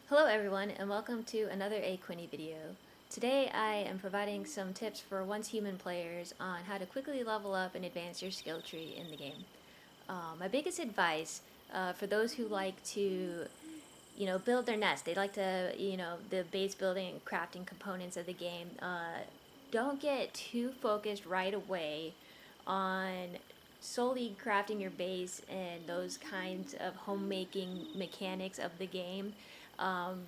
Hello everyone and welcome to another Quinny video. Today I am providing some tips for once human players on how to quickly level up and advance your skill tree in the game. My biggest advice for those who like to build their nest, they like to, the base building and crafting components of the game, don't get too focused right away on solely crafting your base and those kinds of homemaking mechanics of the game.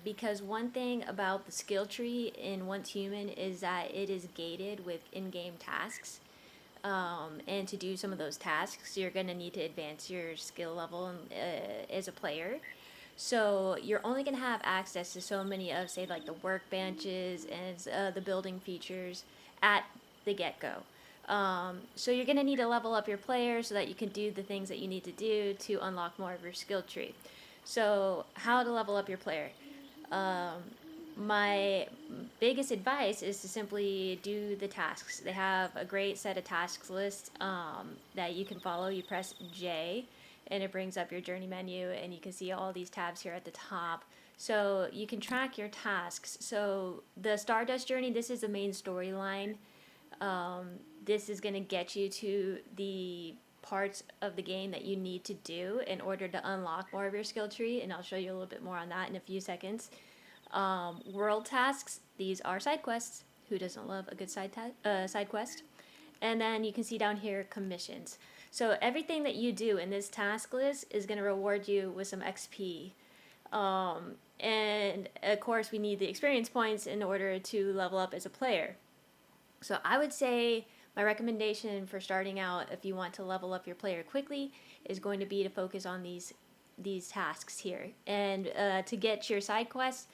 Because one thing about the skill tree in Once Human is that it is gated with in-game tasks. And to do some of those tasks, you're going to need to advance your skill level as a player. So you're only going to have access to so many of, say, like the workbenches and the building features at the get-go. So you're going to need to level up your player so that you can do the things that you need to do to unlock more of your skill tree. So how to level up your player? My biggest advice is to simply do the tasks. They have a great set of tasks list that you can follow. You press J and it brings up your journey menu and you can see all these tabs here at the top. So you can track your tasks. So the Stardust journey, this is the main storyline. This is going to get you to the parts of the game that you need to do in order to unlock more of your skill tree, and I'll show you a little bit more on that in a few seconds. World tasks, these are side quests. Who doesn't love a good side quest? And then you can see down here commissions. So everything that you do in this task list is going to reward you with some XP. And of course we need the experience points in order to level up as a player. So I would say my recommendation for starting out, if you want to level up your player quickly, is going to be to focus on these tasks here. And to get your side quests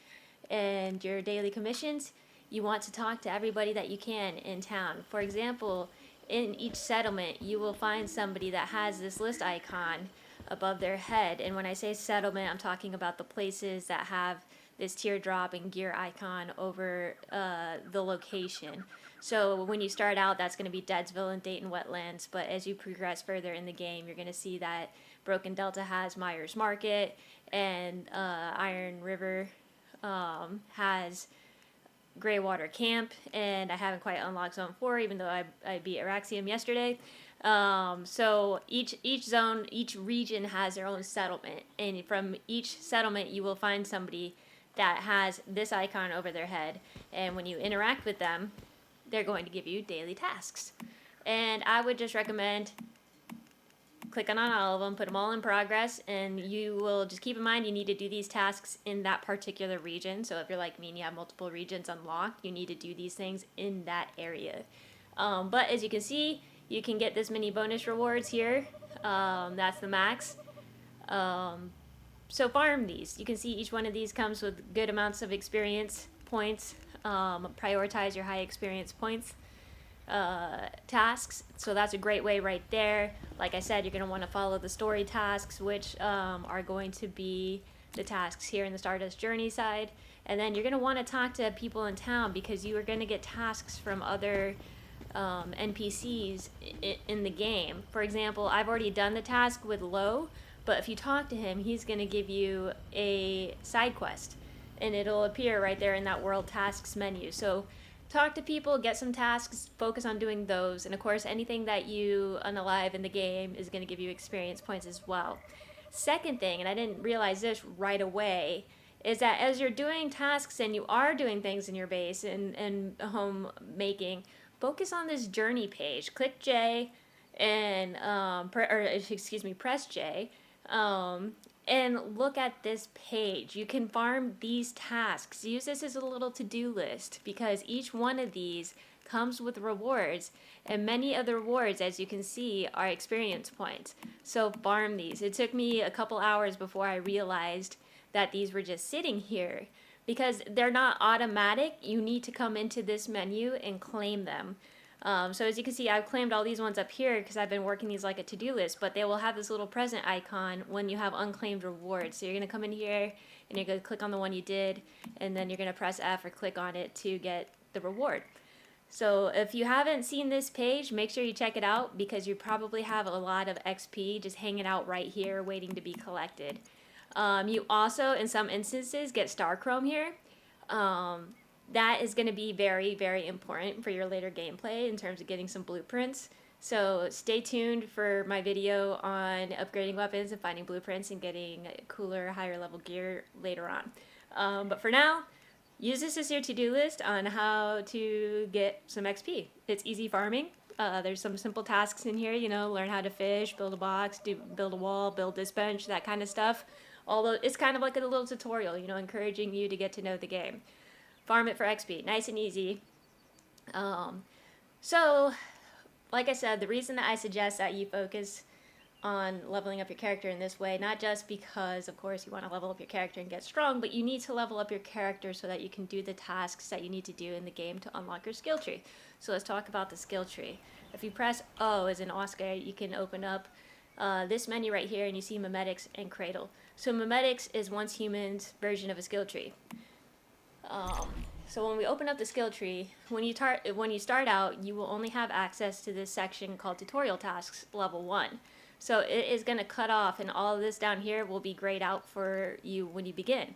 and your daily commissions, you want to talk to everybody that you can in town. For example, in each settlement, you will find somebody that has this list icon above their head. And when I say settlement, I'm talking about the places that have this teardrop and gear icon over the location. So when you start out, that's going to be Deadsville and Dayton Wetlands, but as you progress further in the game, you're going to see that Broken Delta has Myers Market, and Iron River has Greywater Camp, and I haven't quite unlocked Zone 4, even though I beat Araxium yesterday. So each zone, each region has their own settlement, and from each settlement you will find somebody that has this icon over their head, and when you interact with them, they're going to give you daily tasks. And I would just recommend clicking on all of them, put them all in progress, and you will just keep in mind you need to do these tasks in that particular region. So if you're like me and you have multiple regions unlocked, you need to do these things in that area. But as you can see, you can get this many bonus rewards here. That's the max. So farm these. You can see each one of these comes with good amounts of experience points. Prioritize your high experience points tasks. So that's a great way right there. Like I said, you're going to want to follow the story tasks, which are going to be the tasks here in the Stardust Journey side. And then you're going to want to talk to people in town because you are going to get tasks from other NPCs in the game. For example, I've already done the task with Lo, but if you talk to him, he's going to give you a side quest, and it'll appear right there in that world tasks menu. So talk to people, get some tasks, focus on doing those, and of course anything that you unalive in the game is going to give you experience points as well. Second thing, and I didn't realize this right away, is that as you're doing tasks and you are doing things in your base and homemaking, focus on this journey page. Click J and press J. And look at this page. You can farm these tasks. Use this as a little to-do list because each one of these comes with rewards, and many of the rewards, as you can see, are experience points. So farm these. It took me a couple hours before I realized that these were just sitting here because they're not automatic. You need to come into this menu and claim them. So as you can see, I've claimed all these ones up here because I've been working these like a to-do list, but they will have this little present icon when you have unclaimed rewards. So you're going to come in here and you're going to click on the one you did, and then you're going to press F or click on it to get the reward. So if you haven't seen this page, make sure you check it out because you probably have a lot of XP just hanging out right here waiting to be collected. You also, in some instances, get star chrome here. That is going to be very, very important for your later gameplay in terms of getting some blueprints. So stay tuned for my video on upgrading weapons and finding blueprints and getting cooler, higher level gear later on. But for now, use this as your to-do list on how to get some XP. It's easy farming. There's some simple tasks in here, you know, learn how to fish, build a box, build a wall, build this bench, that kind of stuff. Although it's kind of like a little tutorial, you know, encouraging you to get to know the game. Farm it for XP, nice and easy. So, like I said, the reason that I suggest that you focus on leveling up your character in this way, not just because, of course, you want to level up your character and get strong, but you need to level up your character so that you can do the tasks that you need to do in the game to unlock your skill tree. So let's talk about the skill tree. If you press O as in Oscar, you can open up this menu right here, and you see Memetics and Cradle. So Memetics is oncehuman's version of a skill tree. So when we open up the skill tree, when you start out, you will only have access to this section called Tutorial Tasks Level 1. So it is going to cut off, and all of this down here will be grayed out for you when you begin.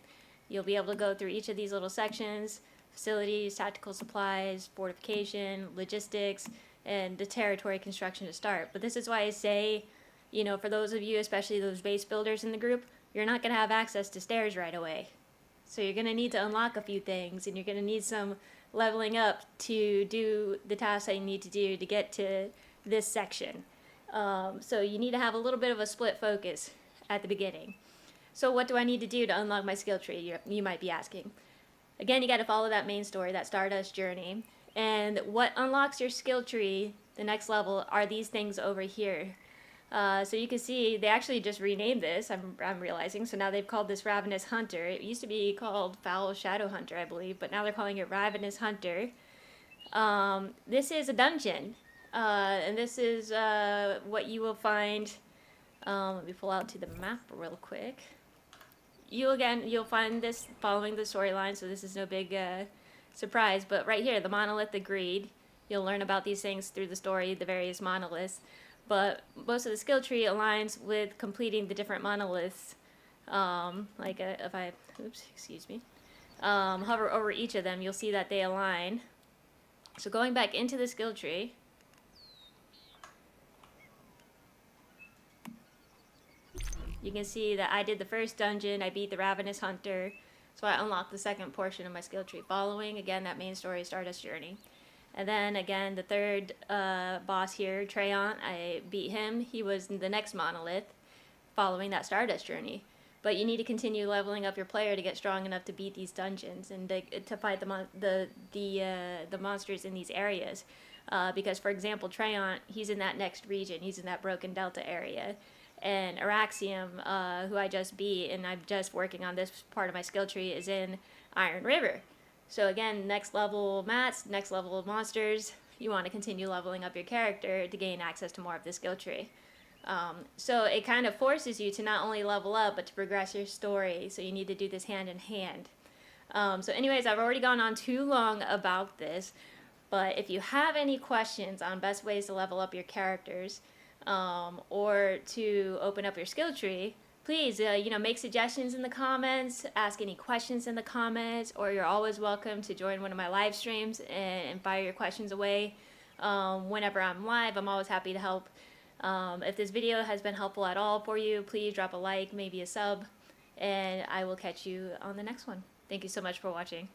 You'll be able to go through each of these little sections: facilities, tactical supplies, fortification, logistics, and the territory construction to start. But this is why I say, you know, for those of you, especially those base builders in the group, you're not going to have access to stairs right away. So you're going to need to unlock a few things, and you're going to need some leveling up to do the tasks that you need to do to get to this section. So you need to have a little bit of a split focus at the beginning. So what do I need to do to unlock my skill tree, you might be asking. Again, you got to follow that main story, that Stardust journey. And what unlocks your skill tree, the next level, are these things over here. So you can see they actually just renamed this, I'm realizing. So now they've called this Ravenous Hunter. It used to be called Foul Shadow Hunter, I believe, but now they're calling it Ravenous Hunter. This is a dungeon, and this is what you will find. Let me pull out to the map real quick. You'll find this following the storyline, so this is no big surprise. But right here, the monolith agreed. You'll learn about these things through the story, the various monoliths. But most of the skill tree aligns with completing the different monoliths. If I, hover over each of them, you'll see that they align. So going back into the skill tree, you can see that I did the first dungeon, I beat the Ravenous Hunter, so I unlocked the second portion of my skill tree, following, again, that main story, Stardust Journey. And then, again, the third boss here, Treant, I beat him. He was the next monolith, following that Stardust Journey. But you need to continue leveling up your player to get strong enough to beat these dungeons and to fight the monsters in these areas. Because, for example, Treant, he's in that next region. He's in that Broken Delta area. And Araxium, who I just beat, and I'm just working on this part of my skill tree, is in Iron River. So again, next level mats, next level of monsters, you want to continue leveling up your character to gain access to more of the skill tree. So it kind of forces you to not only level up, but to progress your story. So you need to do this hand in hand. So anyways, I've already gone on too long about this, but if you have any questions on best ways to level up your characters, or to open up your skill tree, please, make suggestions in the comments, ask any questions in the comments, or you're always welcome to join one of my live streams and fire your questions away. Whenever I'm live, I'm always happy to help. If this video has been helpful at all for you, please drop a like, maybe a sub, and I will catch you on the next one. Thank you so much for watching.